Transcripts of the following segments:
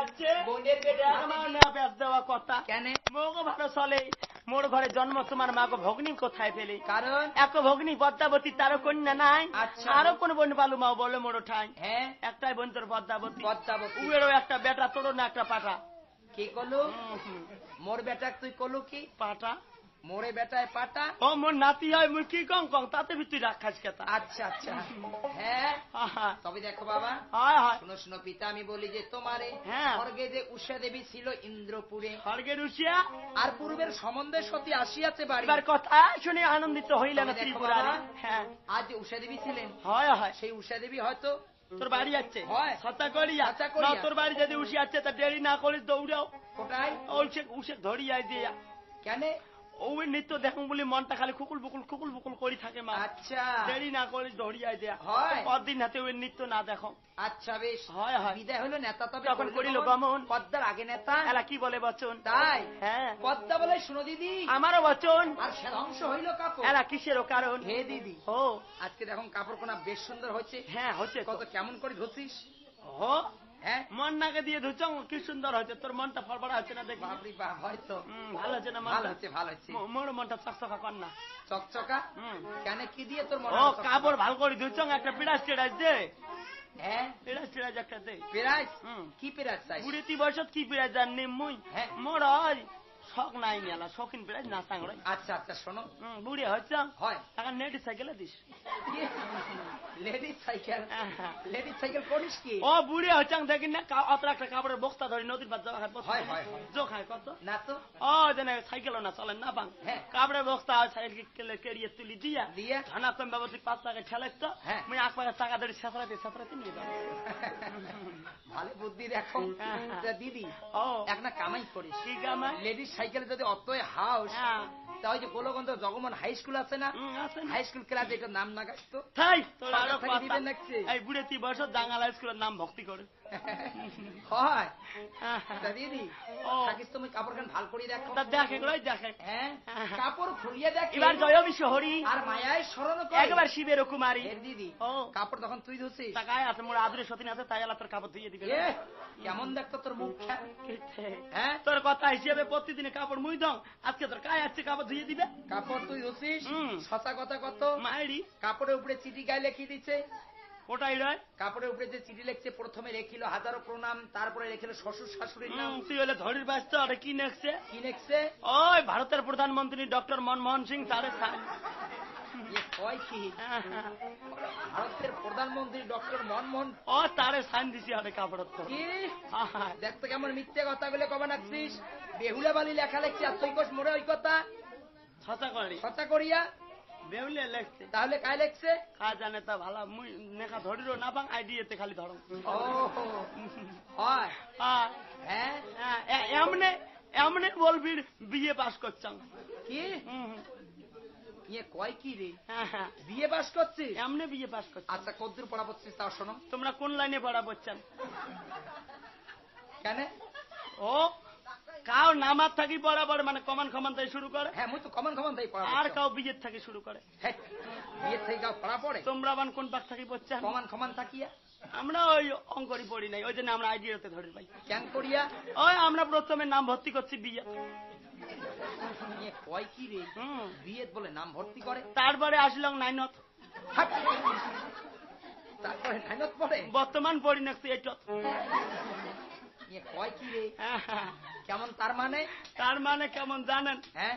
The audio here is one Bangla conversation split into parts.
আছে বোনের বেটা আমার না ব্যাস দেওয়া কথা কেন মোগো ভালো চলে মোর ঘরে জন্ম তোমার মাগো ভগ্নী কোথায় পেলে কারণ এক ভগ্নী পদ্মাবতী তারও কন্যা নাই আচ্ছা আরো কোন বোন পালু মাও বলে মোড়ো ঠাই হ্যাঁ একটাই বোন তোর পদ্মাবতী পদ্মাবতী উবেরও একটা বেটা তোরও না একটা পাটা কি করলো মোর বেটা তুই করলু কি পাটা মোরে বেটায় পাটা ও মোর নাতি হয় মুই কি কং কং তাতে তুই রাখাস কেতা আচ্ছা আচ্ছা হ্যাঁ তবে দেখো বাবা হয় হয় শুনো শুনো পিতা আমি বলি যে তোমারে হ্যাঁ। স্বর্গে যে উষা দেবী ছিল ইন্দ্রপুরে স্বর্গের উষিয়া আর পূর্বের সম্বন্ধে সতী আসিয়াছে বাড়ি এবার কথা শুনে আনন্দিত হইলাম তবে দেখো ত্রিপুরার বাবা, হ্যাঁ আজ যে উষা দেবী ছিলেন হয় হয় সেই উষা দেবী হয়তো তোর বাড়ি আছে হয়। সত্তা করিয়া সত্তা করিয়া। না তোর বাড়ি যদি উষি আছে তা দেরি না করিস দৌড়াও কোটায় উষে উষে ধরিয়া দিয়া কেন ওই নৃত্য দেখুন বলি মনটা খালি খুকুল বুকুল করি থাকে মা আচ্ছা দেরি না করিস ধরিয়া দেয়া হয়। পরদিন হাতে ওই নৃত্য না দেখো আচ্ছা বেশ হয় হয় বিদায় হলো নেতা তবে তখন করিল করিল গমন। গমন। পদ্মার আগে নেতা এলা কি বলে বচন তাই হ্যাঁ পদ্মা বলে শুনো দিদি আমারও বচন আর সে ধ্বংস হইল কাপড় এলা কিসেরও কারণ হে দিদি ও আজকে দেখুন কাপড় কোনা বেশ সুন্দর হচ্ছে হ্যাঁ হচ্ছে তো। কত কেমন করে ধরছিস ও হ্যাঁ মন নাকে দিয়ে ধুচ কি সুন্দর হচ্ছে তোর মনটা ফরফরা হচ্ছে না দেখি বাপরি বাপ হয়তো ভালো হচ্ছে না ভালো মনটা হচ্ছে ভালো হচ্ছে মোর মনটা চকচকা কর না চকচকা কেন কি দিয়ে তোর মনে ও কাপড় ভালো করে ধুচ একটা পিড়াস টেড়াস দে হ্যাঁ পিড়াস টেড়াস একটা দে পেরাইস কি পেরাইস চাই বুড়ি 3 বছর কি পিড়াস জানি মুই হ্যাঁ। মোর হয় শখ নাই মেলা শখিন পিড়াস না সাংড়াই আচ্ছা আচ্ছা শোনো বুড়ি হচ্ছে হয় এখন নেটি সাইকেলে দিস লেডিস সাইকেল করিস কি ও বুড়ি হচ্ছে দেখি না অত একটা কাপড়ের বস্তা ধরি নদীর পার যাওয়া খায় হয়, হয়, হয়। জো খায় কত না তো ও জানে সাইকেলও না চলেন না পাং হ্যাঁ। কাপড়ের বস্তা সাইকেল কেড়িয়ে তুলি দিয়া দিয়া? ধানা কম বাবতি 5 টাকা ঠেলাই তো হ্যাঁ। মুই এক পাকে টাকা ধরে ছাত্রাতে নিয়ে যাবো ভালো বুদ্ধি দেখো তা দিদি ও এক না কামাই করিস কি কামাই? লেডিস সাইকেলে যদি অতই হাউস হ্যাঁ। তা ওই যে গোলগন্ধ জগমন হাই স্কুল আছে না আছে না। হাই স্কুল ক্লাস এটার নাম না গাছ তো তাই তোর আরো সরকার থেকে কথা। দিবেন নাকি? এই বুড়ে 3 বছর জাঙ্গালা স্কুলের নাম ভক্তি করে হয় তা দিদি ও। থাকিস তুমি কাপড় খান ভাল করি দেখো তা দেখে গুলোই দেখে হ্যাঁ কাপড় খুলিয়ে দেখ এবার জয় বিশ্ব হরি আর মায়ায় স্মরণ করে একবার শিবের কুমারী এর দিদি ও কাপড় তখন তুই ধুছিস টাকায় আছে মোর আদুরে সতীন আছে তাই আলা তোর কাপড় ধুইয়ে দিবে এ, কেমন দেখতো তোর মুখ হ্যাঁ তোর কথা হিসেবে প্রতিদিনে কাপড় মুই দাও আজকে তোর কায় আছে কাপড় ধুইয়ে দিবে কাপড় তুই ধুছিস হুম। সচা কথা কত মায়েরি কাপড়ের উপরে চিঠি গায়ে লিখে দিচ্ছে ওটাই রয় কাপড়ের উপরে যে চিঠি লিখছে প্রথমে লেখিল হাজারো প্রণাম তারপরে লেখিল শ্বশুর শাশুড়ির নাম তুই হলে ধরির ব্যস্ত আরে কি নেকছে কি লিখছে ওই ভারতের প্রধানমন্ত্রী ডক্টর মনমোহন সিং তারে সাইন এ কয় কি ভারতের প্রধানমন্ত্রী ডক্টর মনমোহন ও তারে সাইন দিছি আরে কাপড় তো কি দেখতো কেমন মিথ্যে কথা গুলো কবে নাকছিস বেহুলা বালি লেখা লেখছি আর তুই কোস মোড়ে ওই কথা ছচা করি সচা করিয়া বেউলে লেখছে তাহলে কায় লেখছে কা জানে তা ভালো মুই নেখা ধরিরও না পাং আইডিয়াতে খালি ধরো ও হয় হ্যাঁ হ্যাঁ এমনে এমনে বলবি বিয়ে পাস করছাম কি ইয়ে কয় কি রে হ্যাঁ বিয়ে পাস করছিস এমনে বিয়ে পাস করছ আচ্ছা কদ্দূর পড়া পড়ছিস তাও শোনো তোমরা কোন লাইনে পড়া বলছেন কেন ও কাও নামাজ থাকি বরাবর মানে কমান খমান থেকে শুরু করে হ্যাঁ মুই তো কমন তাই পড়া আর কাউ বিয়ের থেকে শুরু করে হ্যাঁ বিয়ের থেকে কাউ পড়া পড়ে তোমরা আবার কোন পাক থাকি পড়ছেন কমান থাকিয়া আমরা ওই অঙ্করি পড়ি নাই ওই জন্য আমরা আইডিয়াতে ধরি ভাই কেন করিয়া ওই আমরা প্রথমে নাম ভর্তি করছি বিয়ে ইয়ে কয় কি রে বিয়ে বলে নাম ভর্তি করে তারপরে আসলাম নাইনত হাট। তারপরে নাইনত পড়ে বর্তমান পড়ি নাকছি এইটা ইয়ে কয় কি রে কেমন তার মানে তার মানে কেমন জানেন হ্যাঁ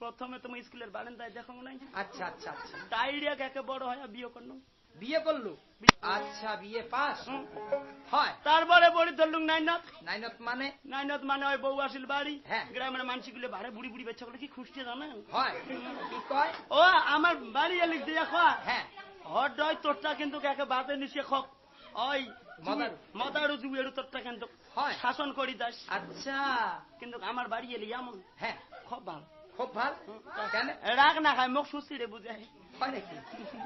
প্রথমে তুমি স্কুলের বারান্দায় দেখো নাই আচ্ছা আচ্ছা আচ্ছা ডাইরিয়া একে বড় হয় বিয়ে করলো বিয়ে করলু আচ্ছা বিয়ে পাস হয় তারপরে পড়ি ধরলুম নাইনত নাইনত মানে নাইনত মানে ওই বউ আসিল বাড়ি হ্যাঁ। গ্রামের মানুষগুলো ভাড়ে বুড়ি বুড়ি বাচ্চা গুলো কি খুঁজতে জানেন হয় কি কয় ও আমার বাড়ি লিখ দিয়ে খোয়া হ্যাঁ হট ডয় তোরটা কিন্তু একে বাতে নিচে খপ ওই মদারু। মদারু জুয়েরু তোরটা কিন্তু হয়। শাসন করি দাস আচ্ছা কিন্তু আমার বাড়ি এলি এমন হ্যাঁ খুব ভালো খুব ভাল কেন রাগ না খায় মুখ সুস্থিরে বুঝাই হয় নাকি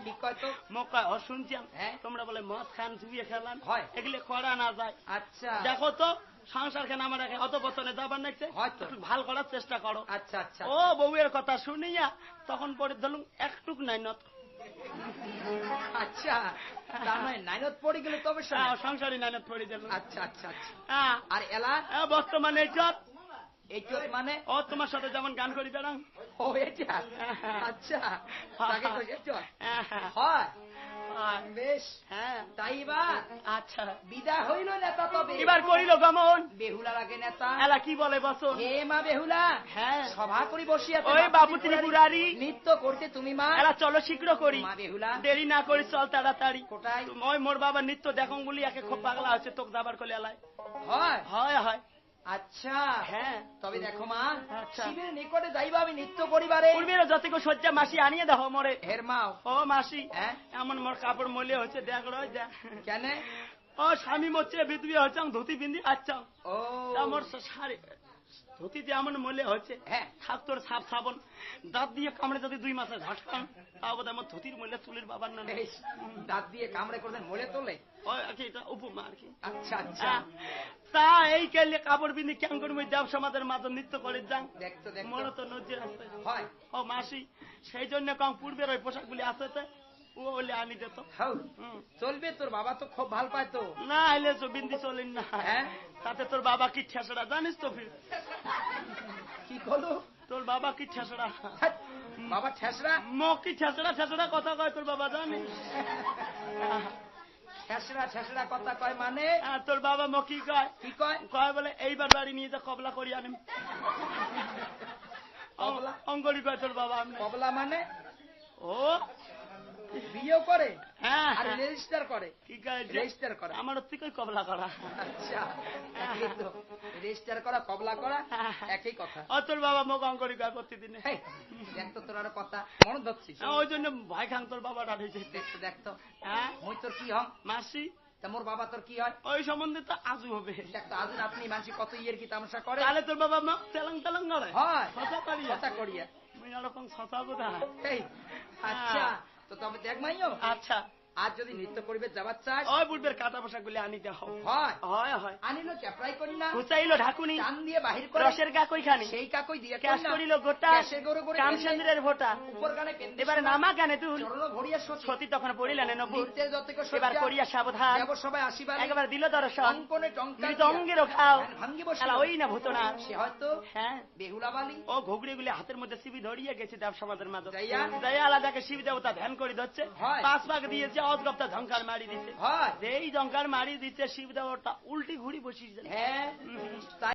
কি কয় তো মুখ কয় ও শুনছিলাম হ্যাঁ। তোমরা বলে মদ খান জুয়ে খেলান হয়। এগুলো করা না যায় আচ্ছা দেখো তো সংসার খান আমার অত বছরে যাবার নাকছে হয়তো। একটু ভাল করার চেষ্টা করো আচ্ছা আচ্ছা ও বউয়ের কথা শুনিয়া তখন পরে ধরুন একটুক নাই নত আচ্ছা তার মানে নাইনত পড়ে গেল তবে শোনা। সংসারী নাইনত পড়ে দিল। আচ্ছা আচ্ছা আচ্ছা। হ্যাঁ, আর এলা বর্তমানে এইচত এইচত মানে ও তোমার সাথে যেমন গান করি বেড়াং। ও এটা আচ্ছা তাকে তো এইচত হয় বেশ। হ্যাঁ, তাই বা আচ্ছা বিদা হইল নেতা তবে এবার করিল গমন। বেহুলা লাগে নেতা। এলা কি বলে বসো? হে মা বেহুলা, হ্যাঁ, সভা করি বসিয়া ওই বাবু ত্রিপুরারি নৃত্য করতে তুমি মা। এলা চলো শীঘ্র করি, মা বেহুলা দেরি না করি, চল তাড়াতাড়ি। কোথায়? ওই মোর বাবা নৃত্য দেখং বলি একে খুব পাগলা হচ্ছে, তোকে দাবার করলে এলাই। হয় হয় হয়। আচ্ছা হ্যাঁ, তবে দেখো মা, আচ্ছা। শিবের নিকটে যাইবা আমি নৃত্য করিবারে। পূর্বের যতিক শয্যা মাসি আনিয়ে দেখো মোরে। হের মাও ও মাসি, হ্যাঁ এমন মোর কাপড় মলে হচ্ছে, দেখ রয় দেখ। কেন? ও স্বামী মরছে, বিধবি হচ্ছে, ধুতি বিন্দি আচ্ছা ও আমার শাড়ি ধুতি দিয়ে এমন মলে হচ্ছে। হ্যাঁ থাক তোর সাপ সাবন দাঁত দিয়ে কামড়ে যদি 2 মাসে ঝাঁটকাম, তাও বোধ আমার ধুতির মলে চুলের বাবার না। এই, দাঁত দিয়ে কামড়ে করতেন মলে তোলে। ওই আর কি, এটা উপমা আর কি। আচ্ছা আচ্ছা তা এই কেলে কাপড় বিন্দি কেন করবো, দেব সমাজের মাঝে নৃত্য করে যাং। দেখতো দেখতো মনে তো নজ্জে আসতে হয়। ও মাসি, সেই জন্য কম পূর্বের ওই পোশাক গুলি আসতে ও বলে আনি দিত। হাউ চলবে, তোর বাবা তো খুব ভাল পায় তো। না এলে বিন্দি চলেন না। হ্যাঁ তাতে তোর বাবা কি ঠেসড়া জানিস তো? ফির কি করলো তোর বাবা কি ঠেসড়া, হ্যাট, বাবা ঠেসরা মো কি ঠেসড়া ঠেসড়া কথা কয় তোর বাবা জানিস? ঠেসরা ঠেসরা কথা কয় মানে? তোর বাবা মো কি কয়? কি কয়? কয় বলে এইবার বাড়ি নিয়ে যা কবলা করি আনিম। কবলা? অঙ্গরি কয় তোর বাবা। আমি কবলা মানে ও বিয়ে করে হ্যাঁ আর রেজিস্টার করে। কি কয়? রেজিস্টার করা। আমার ওর থেকে কবলা করা। আচ্ছা একই তো, রেজিস্টার করা কবলা করা একই কথা। ও তোর বাবা মোক অঙ্গরি কয় প্রতিদিনে। হেই, দেখতো তোর আর কথা মনে ধরছিস। ওই জন্য ভয় খান তোর বাবা ডাঠেছে। দেখতো দেখতো হ্যাঁ মুই তোর কি হম? মাসি তা মোর বাবা তোর কি হয়? ওই সম্বন্ধে তো আজু হবে। দেখতো আজ আপনি মানুষ কত ইয়ের কি তামাশা করে। তাহলে তোর বাবা মা তেলং তেলং করে হয় কথা করিয়া কথা করিয়া। মুই এরকম কথা বোধা। এই আচ্ছা তো তবে দেখ মাইও, আচ্ছা আজ যদি নৃত্য করিবে যাবার চাস, ওই পূর্বের কাটা পোশাক গুলি আনি দেহ। হয় হয় হয়। আনিল চ্যাপড়াই করি না, ঘুচাইলো ঢাকুনি, টান দিয়ে বাহির করে রসের গা কইখানি, সেই কাকই দিয়ে ক্যাশ করিল গোটা, ক্যাশে গরু করে কামচন্দ্রের ভোটা, উপর গানে পেন্দি এবারে নামা গানে তুল, চরণ ভরিয়া সতী সতী তখন পড়িলেন নপুর, নৃত্যের যতক এবার করিয়া সাবধান, দেব সবাই আসিবার একবার দিল দর্শন, অঙ্কনে টঙ্কা মৃদঙ্গেরও খাও, ভাঙ্গি বসে শালা ওই না ভূতনা। সে হয়তো হ্যাঁ বেহুলা বালি ও ঘুগড়ি গুলি হাতের মধ্যে শিবি ধরিয়ে গেছে দেব সমাজের মাঝে। যাইয়া? যাইয়া আলাদাকে শিব দেবতা ধ্যান করে ধরছে, হয়। 5 পাক দিয়েছে, অজগপ্তা ঝঙ্কার মারি দিচ্ছে। হয় যেই ঝঙ্কার মারি দিচ্ছে শিব দেবতা উল্টি ঘুরি বসিয়েছে। হ্যাঁ